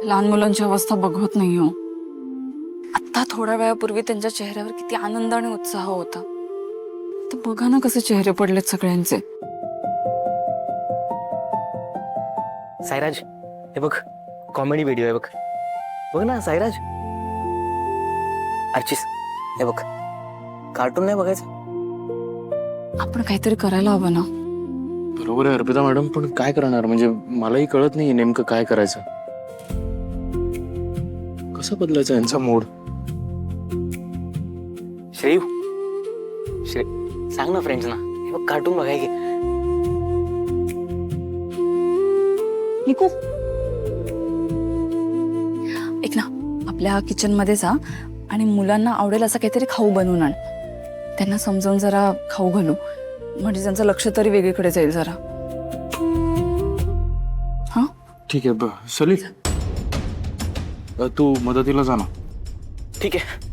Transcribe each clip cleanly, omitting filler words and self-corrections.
लहान मुलांची अवस्था बघवत नाही हो. आता थोड्या वेळापूर्वी त्यांच्या चेहऱ्यावर किती आनंद आणि उत्साह होता. तर बघा ना कसे चेहरे पडलेत सगळ्यांचे. साईराज, हे बघ कॉमेडी व्हिडिओ आहे बघ. बघ ना साईराज. अर्चिस, हे बघ कार्टून नाही बघायचं. आपण काहीतरी करायला हवं ना. बरोबर आहे अर्पिता मॅडम, पण काय करणार? म्हणजे मलाही कळत नाही नेमकं काय करायचं. कसं बदलायचं यांचा मूड? श्रेयू, सांग ना फ्रेंड्स ना, हे बघ कार्टून बघाय की. निकू, ऐक ना, आपल्या किचन मध्ये जा आणि मुलांना आवडेल असं काहीतरी खाऊ बनवून आण. त्यांना समजावून जरा खाऊ घालू, म्हणजे त्यांचं लक्ष तरी वेगळीकडे जाईल जरा. हा ठीक आहे. सली, तू मदतीला जा ना. ठीक आहे.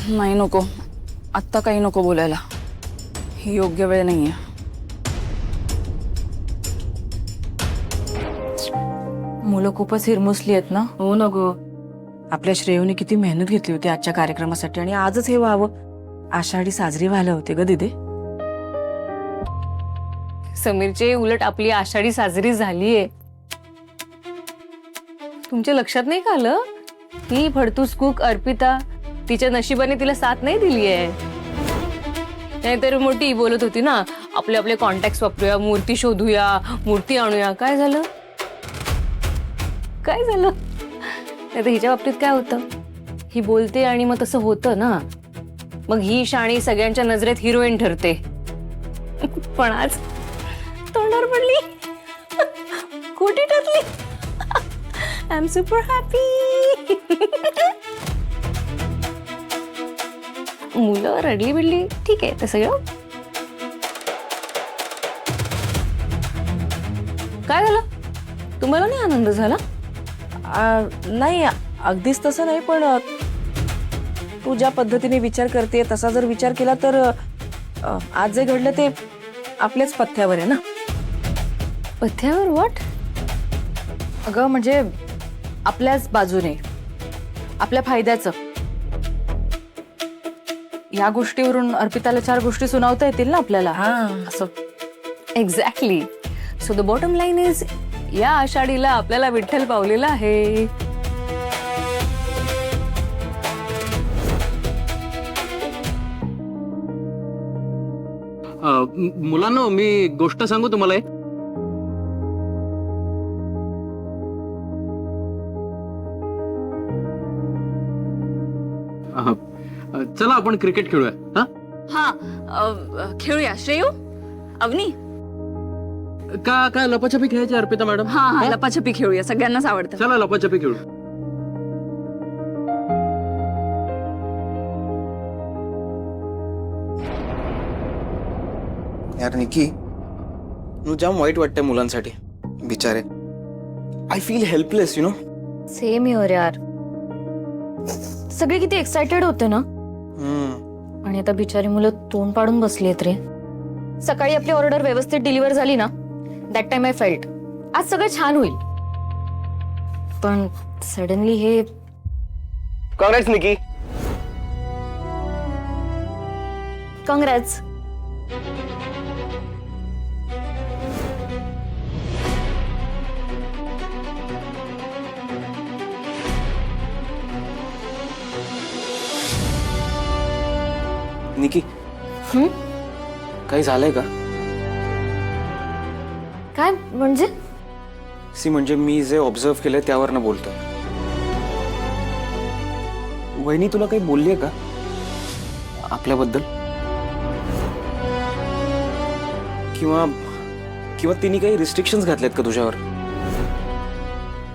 नाही, नको, आत्ता काही नको बोलायला. ही योग्य वेळ नाहीये. मुलं खूपच हिरमुसली आहेत ना. हो ना गो. आपल्या श्रेयूने किती मेहनत घेतली होती आजच्या कार्यक्रमासाठी, आणि आजच हे व्हावं. आषाढी साजरी व्हायला होते ग दिदे. समीरचे उलट आपली आषाढी साजरी झालीये. तुमच्या लक्षात नाही का आलं? ही फडतूस कुक अर्पिता, तिच्या नशिबाने तिला साथ नाही दिली आहे. नाहीतर मोठी बोलत होती ना, आपले आपले कॉन्टॅक्ट वापरूया, मूर्ती शोधूया, मूर्ती आणूया. काय झालं? काय झालं? नाही तर हिच्या बाबतीत काय होतं? ही बोलते आणि मग तसं होतं ना. मग ही शाणी सगळ्यांच्या नजरेत हिरोईन ठरते. पण आज तोंडावर पडली, खोटी ठरली. I am super happy. मुलं रडली बिडली ठीक आहे, ते सगळं. काय झालं? तुम्हाला नाही आनंद झाला? नाही, अगदीच तसं नाही, पण तू ज्या पद्धतीने विचार करते तसा जर विचार केला तर आज जे घडलं ते आपल्याच पथ्यावर आहे ना. पथ्यावर? व्हॉट? अगं म्हणजे आपल्याच बाजूने, आपल्या फायद्याचं. या गोष्टीवरून अर्पिताला 4 गोष्टी सुनावता येतील ना आपल्याला. असं. Exactly. So the bottom line is, या आषाढीला आपल्याला विठ्ठल पावलेला आहे. मुलांना मी गोष्ट सांगू तुम्हाला. चला आपण क्रिकेट खेळूया. हा, खेळूया. श्रेयू, अवनी, काय लपाछपी खेळायची अर्पिता मॅडम? हा, लपाछपी खेळूया, सगळ्यांनाच आवडतं. चला लपाछपी खेळू. यार निकी, तू जाम वाईट वाटतंय मुलांसाठी, बिचारे. I feel helpless, you know. Same your यार. सगळे किती एक्साइटेड होते ना, आणि आता बिचारी मुलं तोंड पाडून बसली आहेत रे. सकाळी आपली ऑर्डर व्यवस्थित डिलिव्हर झाली ना, दॅट टाइम आय फेल्ट आज सगळं छान होईल. पण सडनली हे. काँग्रेस निकी. काँग्रेस. निकी, काही झालंय का? काय म्हणजे? सी, म्हणजे मी जे ऑब्झर्व केलंय त्यावरनं बोलतोय. वहिनी तुला काही बोललीये का आपल्याबद्दल? किंवा तिने काही रिस्ट्रिक्शन्स घातल्यात का तुझ्यावर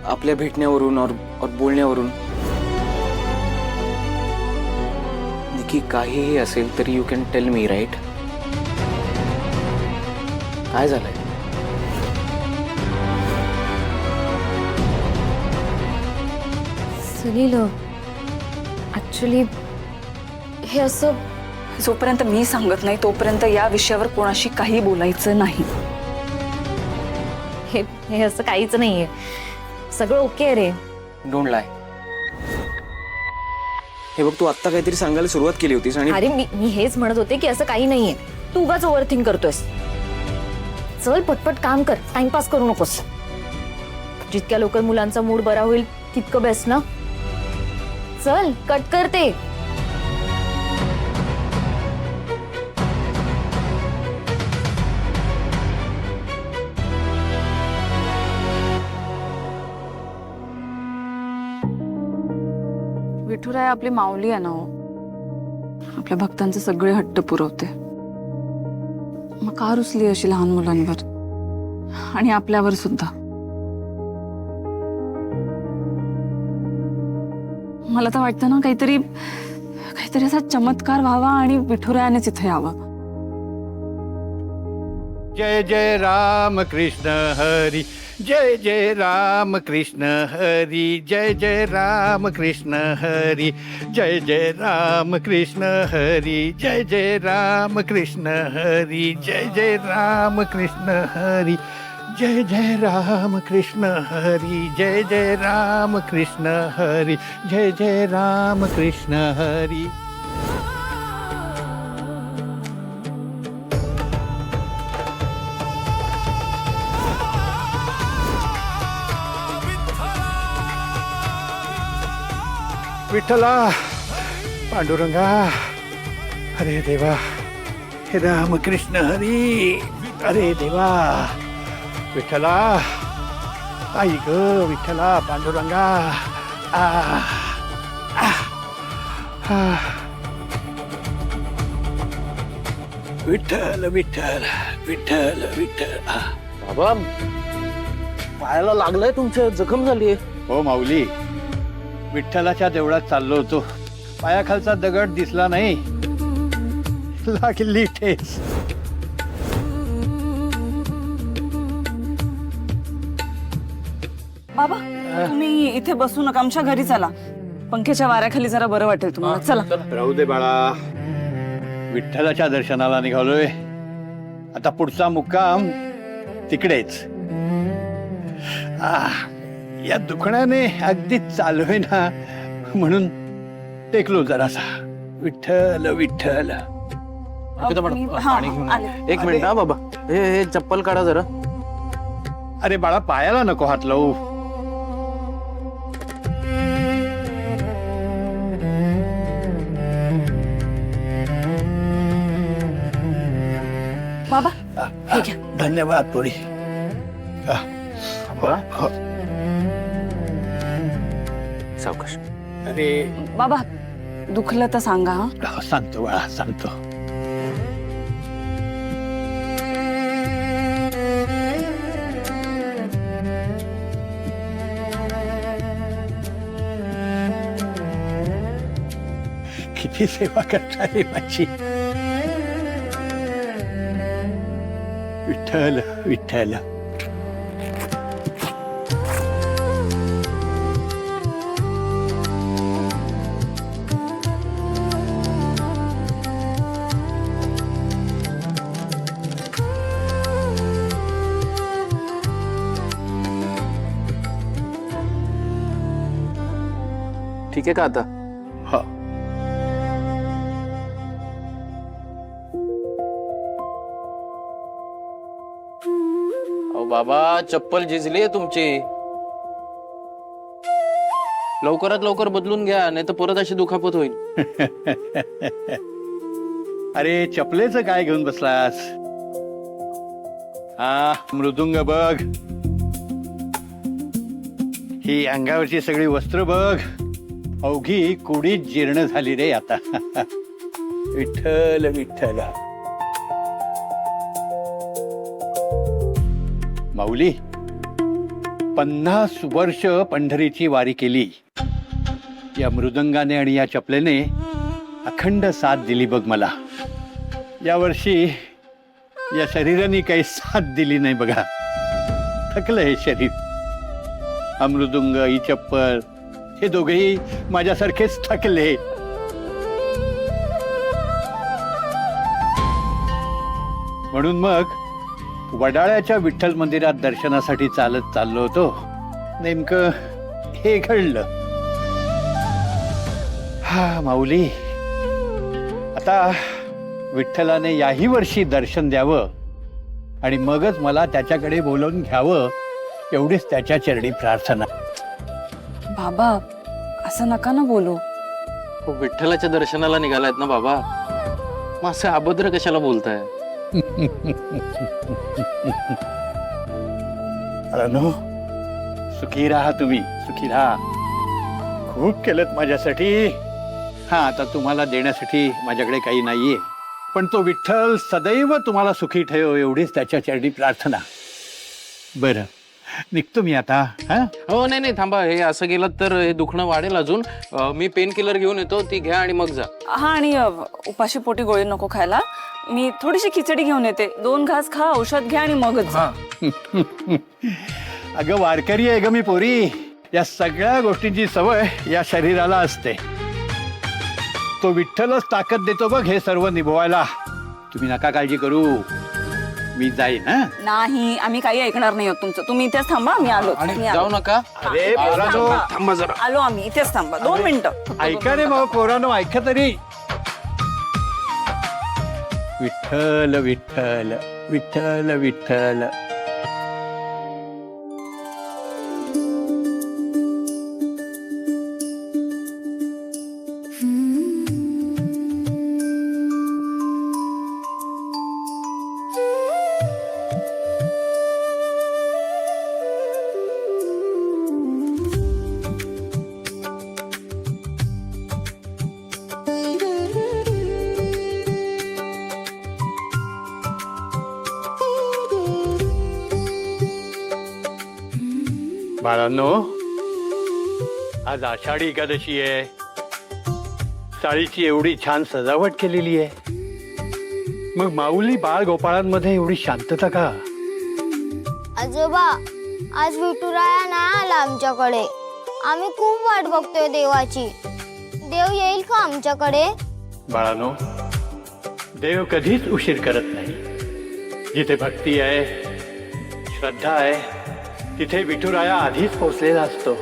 आपल्या भेटण्यावरून और बोलण्यावरून? निकी, काहीही असेल तरी you can tell me, right? काय झालंय? सलील ऍक्च्युली हे असं जोपर्यंत मी सांगत नाही तोपर्यंत या विषयावर कोणाशी काही बोलायचं नाही. हे हे असं काहीच नाहीये. सगळं ओके आहे रे. डोंट लाय. हे बघ, तू आत्ता काहीतरी सांगायला सुरुवात केली होतीस आणि अरे मी हेच म्हणत होते की असं काही नाहीये. तू उगाच ओव्हरथिंक करतोयस. चल पटपट काम कर, टाइमपास करू नकोस. जितक्या लवकर मुलांचा मूड बरा होईल तितकं बेस्ट ना. चल कट करते. विठुराय आपली माऊली आहे ना हो. आपल्या भक्तांचे सगळे हट्ट पुरवते. मग का रुसली अशी लहान मुलांवर आणि आपल्यावर सुद्धा. मला तर वाटतं ना काहीतरी असा चमत्कार व्हावा आणि विठुरायानेच इथे यावं. जय जय राम कृष्ण हरी, जय जय राम कृष्ण हरी, जय जय राम कृष्ण हरी, जय जय राम कृष्ण हरी, जय जय राम कृष्ण हरी, जय जय राम कृष्ण हरी, जय जय राम कृष्ण हरी, जय जय राम कृष्ण हरी, जय जय राम कृष्ण हरी. विठ्ठला, पांडुरंगा, अरे देवा, हे राम कृष्ण हरी, अरे देवा, विठ्ठला, आई ग विठ्ठला, पांडुरंगा, आ, आ, आ. विठ्ठल विठ्ठल विठ्ठल विठ्ठल. बाबा, पायाला लागलंय, तुमच्या जखम झालीये. हो माऊली, विठ्ठलाच्या देवळात चाललो होतो. पायाखालचा दगड दिसला नाही, लागली ठेच. बाबा तुम्ही इथे बसू नका, आमच्या घरी चला. पंख्याच्या वाऱ्याखाली जरा बरं वाटेल तुम्हाला. चला. राहू दे बाळा, विठ्ठलाच्या दर्शनाला निघालोय. आता पुढचा मुक्काम तिकडेच. या दुखण्याने अगदीच चालूय ना, म्हणून टेकलो जरासा. विठ्ठल विठ्ठल. अर्पिता मॅडम, हा, पाणी घेऊन आले. या. एक मिनिट हा बाबा, हे चप्पल काढा जरा. अरे बाळा, पायाला नको हात लावू. बाबा हे घ्या. धन्यवाद पोरी. सावकाश. अरे बाबा दुखलं तर सांगा. सांगतो बाळा, सांगतो. किती सेवा करता रे माझी. विठ्ठल विठ्ठल. ठीक आहे का आता? हो. अहो बाबा, चप्पल झिजली आहे तुमची. लवकरात लवकर बदलून घ्या, नाही तर परत अशी दुखापत होईल. अरे चपलेचं काय घेऊन बसलास? हा मृदुंग बघ, ही अंगावरची सगळी वस्त्र बघ, अवघी कुडीच जीर्ण झाली रे आता. विठ्ठल विठ्ठल. माऊली, 50 वर्ष पंढरीची वारी केली. या मृदंगाने आणि या चपलेने अखंड साथ दिली बघ मला. यावर्षी या शरीराने काही साथ दिली नाही बघा. थकलं हे शरीर. अमृदुंग, ही चप्पल, हे दोघेही माझ्यासारखेच थकले. म्हणून मग वडाळ्याच्या विठ्ठल मंदिरात दर्शनासाठी चालत चाललो होतो. नेमकं हे घडलं. हा माऊली, आता विठ्ठलाने याही वर्षी दर्शन द्यावं आणि मगच मला त्याच्याकडे बोलवून घ्यावं, एवढीच त्याच्या चरणी प्रार्थना. बाबा असं नका ना बोलू. हो, विठ्ठलाच्या दर्शनाला निघालायत ना बाबा, मग असं अभद्र कशाला बोलताय? अनो, सुखी राहा तुम्ही, सुखी राहा. खूप केलं माझ्यासाठी. हा, आता तुम्हाला देण्यासाठी माझ्याकडे काही नाहीये, पण तो विठ्ठल सदैव तुम्हाला सुखी ठेव, एवढीच त्याच्या चरणी प्रार्थना. बरं, निघतो मी आता. हा, हो नाही नाही थांबा, हे असं केलं तर हे दुखणं वाढेल अजून. मी पेन किलर घेऊन येतो, ती घ्या आणि मग जा. हा, आणि उपाशी पोटी गोळी नको खायला. मी थोडीशी खिचडी घेऊन येते. 2 घास खा, औषध घ्या आणि मगच जा. अगं वारकरी आहे ग मी पोरी. या सगळ्या गोष्टींची सवय या शरीराला असते. तो विठ्ठलच ताकद देतो बघ हे सर्व निभवायला. तुम्ही नका काळजी करू, मी जाईन. हा, नाही, आम्ही काही ऐकणार नाही आहोत तुमचं. तुम्ही इथेच थांबा, मी आलो. आणि मी आलो. जाऊ नका. अरे पोरांनो, थांबा जरा. आलो आम्ही, इथेच थांबा. 2 मिनिटं. ऐका रे भाऊ, पोरांनो ऐका तरी. विठ्ठल विठ्ठल विठ्ठल विठ्ठल. बाळांनो, आज आषाढी एकादशी आहे. चाळीची एवढी छान सजावट केलेली आहे. मग माऊली बाळ गोपाळांमध्ये एवढी शांतता का? आजोबा, आज विठुराया नाही आला आमच्याकडे. आम्ही खूप वाट बघतोय देवाची. देव येईल का आमच्याकडे? बाळांनो, देव कधीच उशीर करत नाही. जिथे भक्ती आहे, श्रद्धा आहे, तिथे विठुराया आधीच पोहोचलेला असतो.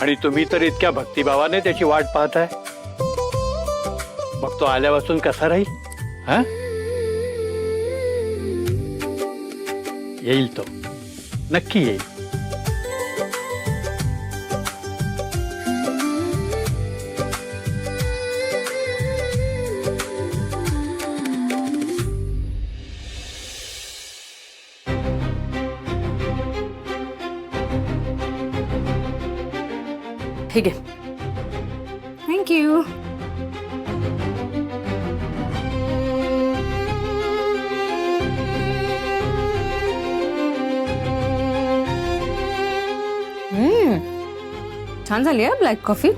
आणि तुम्ही तर इतक्या भक्तिभावाने त्याची वाट पाहताय. मग तो आल्यापासून कसा राहील? हा, येईल तो, नक्की येईल. ठीक आहे, थँक्यू. छान झाली आहे ब्लॅक कॉफी.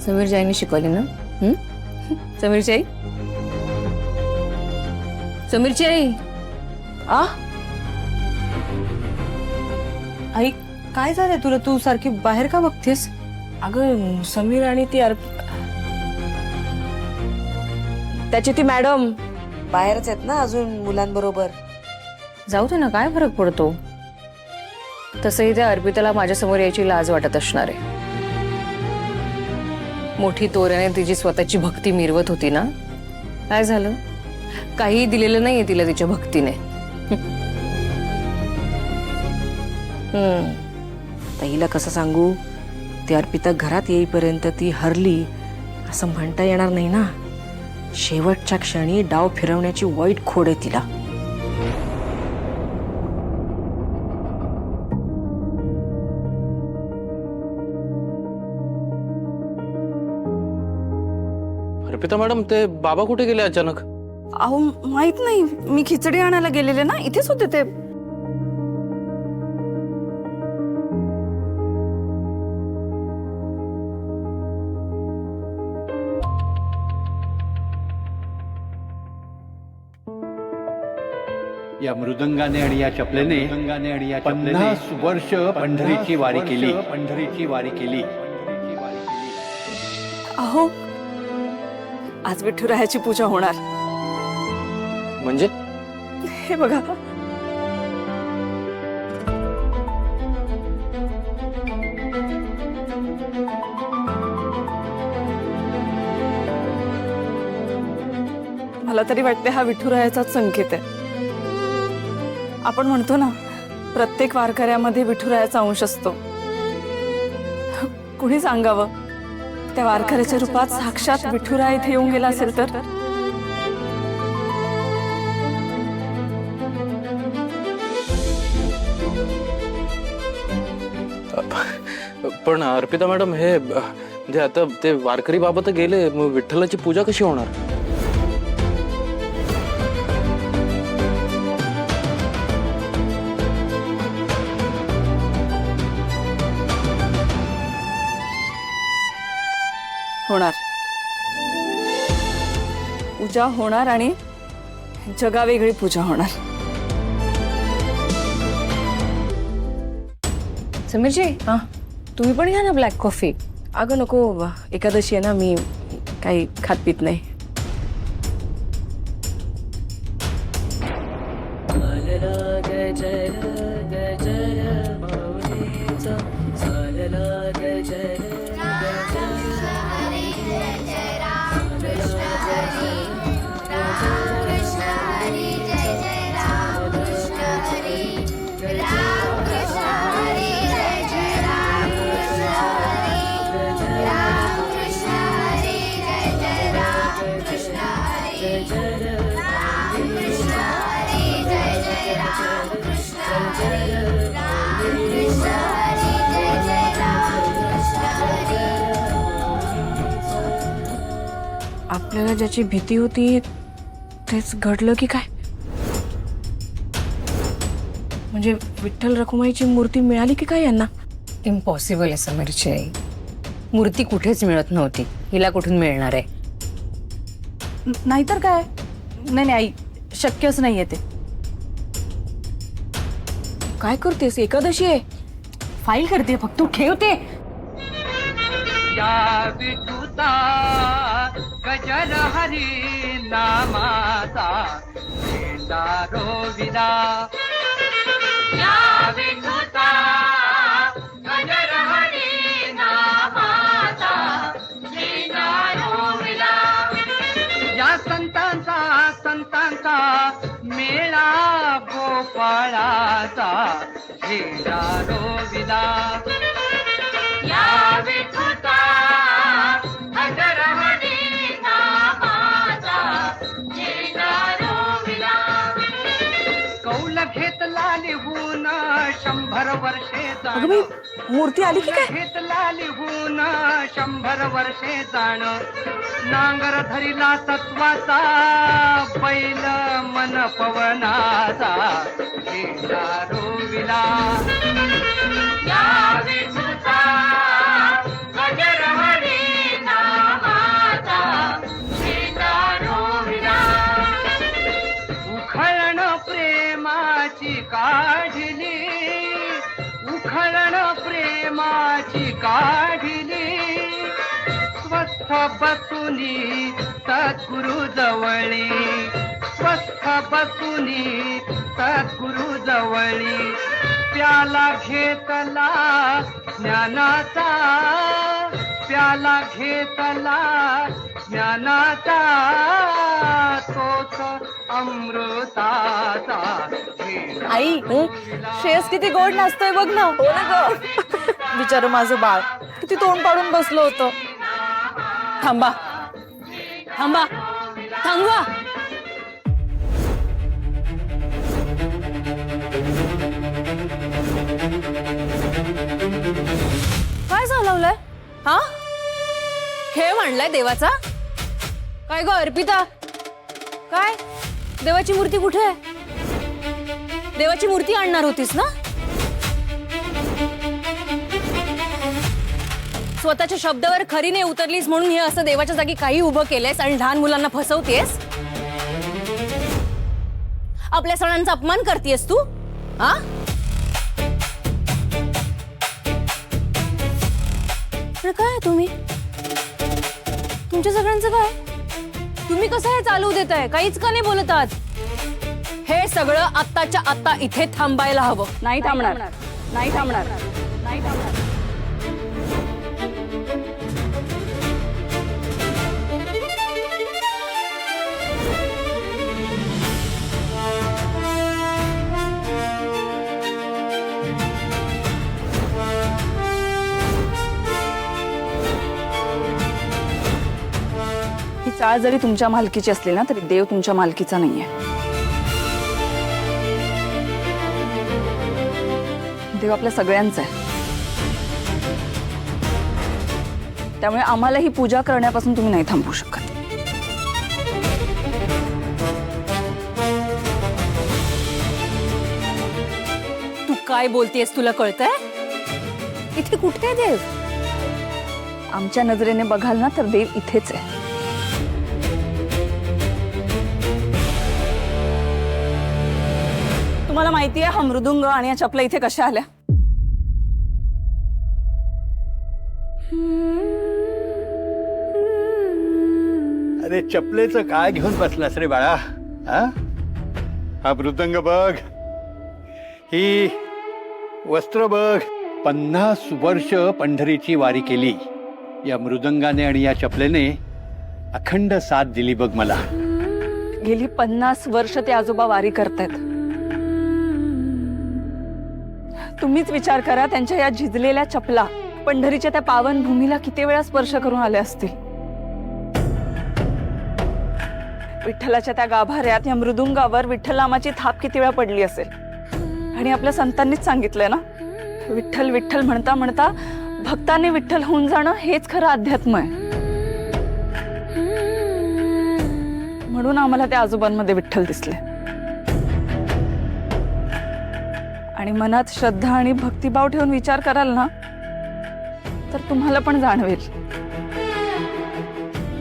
समीरची आईने शिकवली ना? समीरची आई, समीरची आई. आई, काय झालंय तुला? तू सारखी बाहेर का बघतेस? अगं समीर आणि ती त्याची ती मॅडम बाहेरच आहेत ना अजून मुलांबरोबर. जाऊ दे ना, काय फरक पडतो. तसंही त्या अर्पिताला माझ्यासमोर यायची लाज वाटत असणार आहे. मोठी तोऱ्याने तिची स्वतःची भक्ती मिरवत होती ना. काय झालं? काही दिलेलं नाहीये तिला तिच्या भक्तीने. तर हिला कसं सांगू? ती अर्पिता घरात येईपर्यंत ती हरली असं म्हणता येणार नाही ना. शेवटच्या क्षणी डाव फिरवण्याची वाईट खोड आहे तिला. अर्पिता मॅडम, ते बाबा कुठे गेले अचानक? अहो माहित नाही, मी खिचडी आणायला गेलेले ना, इथेच होते ते. या मृदंगाने आणि या चपलेने 50 वर्ष पंढरीची वारी केली. अहो आज विठुरायाची पूजा होणार. म्हणजे हे बघा मला तरी वाटते हा विठुरायाचाच संकेत आहे. आपण म्हणतो ना प्रत्येक वारकऱ्यामध्ये विठुरायाचा अंश असतो. कुणी सांगावं त्या वारकऱ्याच्या रूपात साक्षात विठुराय इथे येऊन गेला असेल तर. पण अर्पिता मॅडम हे म्हणजे आता ते वारकरी बाबा तर गेले, मग विठ्ठलाची पूजा कशी होणार? होणार. पूजा होणार आणि जगावेगळी पूजा होणार. समीरजी तुम्ही पण घ्या ना ब्लॅक कॉफी. अगं नको, एकादशी आहे ना, मी काही खात पित नाही. आपल्याला ज्याची भीती होती तेच घडलं की काय? म्हणजे विठ्ठल रखुमाईची मूर्ती मिळाली की काय यांना? इम्पॉसिबल आहे समीरची आई. मूर्ती कुठेच मिळत नव्हती, हिला कुठून मिळणार आहे? नाहीतर काय. नाही नाही आई, शक्यच नाहीये ते. काय करतेस? एकादशी आहे. फाईल करते फक्त, तू ठेवते. या विठूचा गजर हरी नामाचा झेंडा रोविला. या विठूचा गजर हरी नामाचा झेंडा रोविला. या संतांचा मेळा गोपाळाचा झेंडा रोविला. या विठूचा गजर हरी नामाचा झेंडा रोविला. कौल घेतला लिहून 100 वर्षे अगं बाई, मूर्ती आली की काय? घेतला लिहून 100 वर्षे जाण. नांगर धरिला सत्वाचा बैल मन पवनाचा झेंडा रोविला. या विठूचा गजर हरी नामाचा झेंडा रोविला. उखळण प्रेमाची काढली, उखळण प्रेमाची काढली. स्वस्थ बसुनी सद्गुरु जवळी, स्वस्थ बसुनी सद्गुरु जवळी. प्याला घेतला ज्ञानाचा, प्याला घेतला ज्ञानाचा. तोच अमृताचा. आई श्रेयस किती गोड नाचतोय बघ ना. हो ना ग. बिचारं माझं बाळ किती तोंड पाडून बसलं होतं. थांबा थांबा थांबा. काय चालवलंय? हा खेळ मांडलाय देवाचा? काय ग अर्पिता, काय देवाची मूर्ती कुठे आहे? देवाची मूर्ती आणणार होतीस ना? स्वतःच्या शब्दावर खरी नाही उतरलीस म्हणून हे असं देवाच्या जागी काही उभं केलंयस आणि लहान मुलांना फसवतेस. आपल्या सणांचा अपमान करतेस तू? हा? पण काय तुम्ही, तुमच्या सगळ्यांचं काय? तुम्ही कसं हे चालू देताय? काहीच का नाही बोलत आहात? हे सगळं आत्ताच्या आत्ता इथे थांबायला हवं. नाही थांबणार, नाही थांबणार, नाही थांबणार. ही चाळ जरी तुमच्या मालकीची असली ना तरी देव तुमच्या मालकीचा नाहीये. देव आपल्या सगळ्यांचा आहे. त्यामुळे आम्हाला ही पूजा करण्यापासून तुम्ही नाही थांबवू शकत. तू काय बोलतेस तुला कळतंय? इथे कुठे आहे देव? आमच्या नजरेने बघाल ना तर देव इथेच आहे. तुम्हाला माहितीये हा मृदुंग आणि या चपला इथे कशा आल्या? अरे चपलेचं काय घेऊन बसलास रे बाळा? हा मृदंग बघ, ही वस्त्र बघ. 50 वर्ष पंढरीची वारी केली या मृदंगाने आणि या चपलेने. अखंड साथ दिली बघ मला. गेली 50 वर्ष ते आजोबा वारी करतायत. तुम्हीच विचार करा, त्यांच्या या झिजलेल्या चपला पंढरीच्या त्या पावन भूमीला किती वेळा स्पर्श करून आले असतील. विठ्ठलाच्या त्या गाभाऱ्यात या मृदुंगावर विठ्ठलामाची थाप किती वेळा पडली असेल. आणि आपल्या संतांनीच सांगितलंय ना, विठ्ठल विठ्ठल म्हणता म्हणता भक्ताने विठ्ठल होऊन जाणं हेच खरं अध्यात्म आहे. म्हणून आम्हाला त्या आजोबांमध्ये विठ्ठल दिसले. आणि मनात श्रद्धा आणि भक्तिभाव ठेवून विचार कराल ना तर तुम्हाला पण जाणवेल.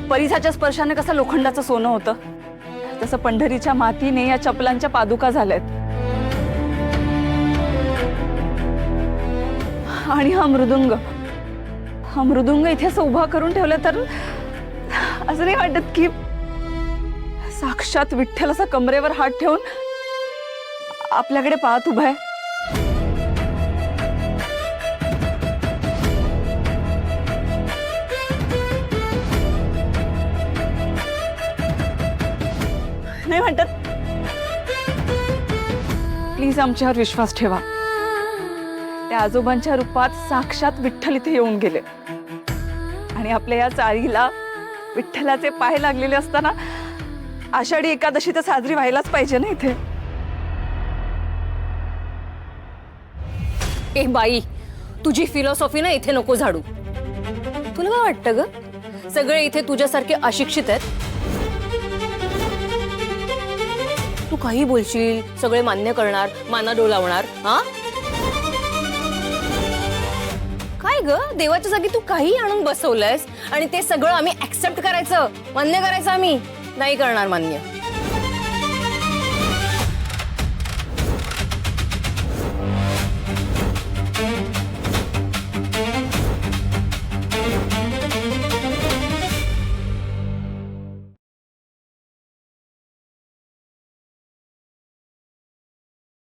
परिसाच्या स्पर्शाने कसं लोखंडाचं सोनं होतं, तसं पंढरीच्या मातीने या चपलांच्या पादुका झाल्यात. आणि हा मृदुंग इथे असं उभा करून ठेवला तर असं नाही वाटत की साक्षात विठ्ठल असा कमरेवर हात ठेवून आपल्याकडे पाहत उभा आहे. नाही वाटत? प्लीज आमच्यावर विश्वास ठेवा. त्या आजोबांच्या रूपात साक्षात विठ्ठल इथे येऊन गेले. आणि आपल्या या चाळीला विठ्ठलाचे पाय लागलेले असताना आषाढी एकादशी तर साजरी व्हायलाच पाहिजे ना इथे. ए बाई, तुझी फिलॉसॉफी ना इथे नको झाडू. तुला काय वाटतं ग, सगळे इथे तुझ्यासारखे अशिक्षित आहेत? तू काही बोलशील, सगळे मान्य करणार, माना डोलावणार. हा काय ग, देवाच्या जागी तू काही आणून बसवलंयस आणि ते सगळं आम्ही ऍक्सेप्ट करायचं, मान्य करायचं? आम्ही नाही करणार मान्य.